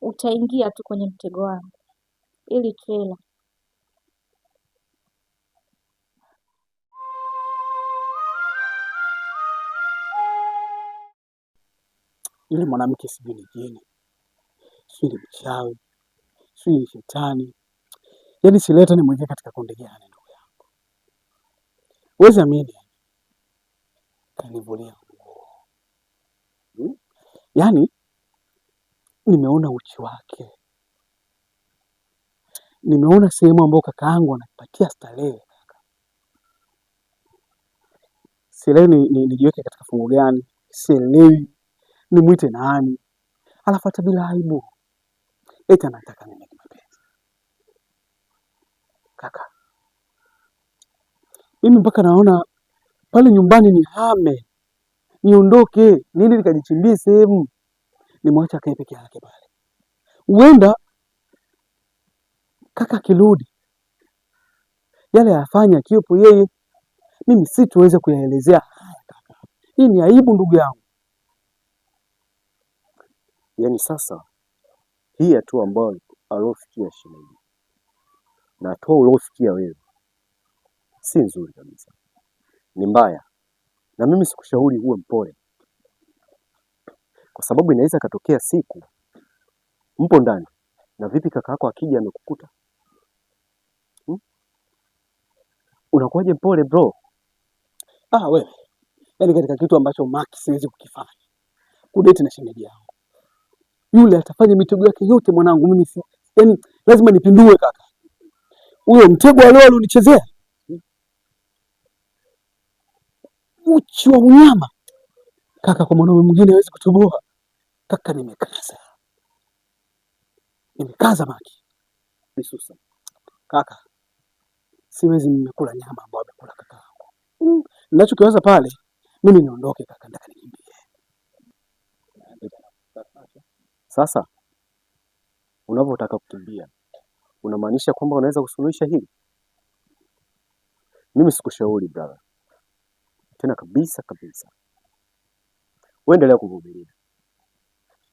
utaingia tu kwenye mtego wangu. Ili trela yule mwanamke sijui ni jini, sijui ni mchawi, sijui ni shetani. Yaani sileta ni mwingia katika kundi gani ndugu yangu. Huwezi amini. Kanivulia nguo. Yaani nimeona uchi wake. Nimeona sehemu ambayo kakaangu anapatia starehe. Sielewi nijiweke katika fungu gani, sielewi nimwite nani. Alafu hata bila aibu. Eti anataka nini kimapenzi. Kaka, mimi mpaka naona pale nyumbani ni hame. Niondoke, nini nikajichimbie sehemu. Nimwacha akae peke yake pale. Huenda kaka kirudi, yale afanya akiwepo yeye, mimi situweze kuyaelezea haya kaka. Hii ni aibu ndugu yangu. Yaani sasa hii hatua ambayo alofikia shemeji na hatua uliofikia wewe si nzuri kabisa, ni mbaya. Na mimi sikushauri uwe mpole, kwa sababu inaweza katokea siku mpo ndani na vipi kaka yako akija amekukuta, unakuwaje mpole bro? Wewe, yaani katika kitu ambacho Maki siwezi kukifanya, kudeti na shemeji yangu. Yule atafanya mitego yake yote mwanangu, mimi si, yaani lazima nipindue kaka. Huyo mtego leo alionichezea, uchi wa unyama kaka, kwa mwanaume mwingine hawezi kutoboa kaka. Nimekaza Maki bisusa kaka, siwezi nimekula nyama ambayo amekula kaka yangu. Ninachokiwaza pale mimi niondoke kaka, nataka nikimbie. Sasa unavyotaka kukimbia unamaanisha kwamba unaweza kusuluhisha hili? Mimi sikushauri brother, tena kabisa kabisa. Wewe endelea kuvumilia,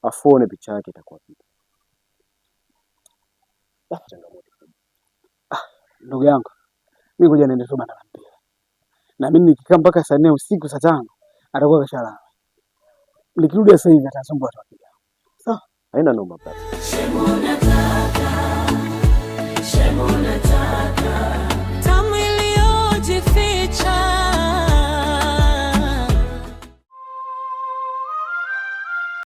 afuone picha yake itakuwa vipi. Changamoto ndugu yangu, mimi ngoja niende tu banda la mpira, na mimi nikikaa mpaka saa 4 usiku, saa 5 atakuwa kashalala. Nikirudi sasa hivi atasumbua tu. Sawa, haina noma brother.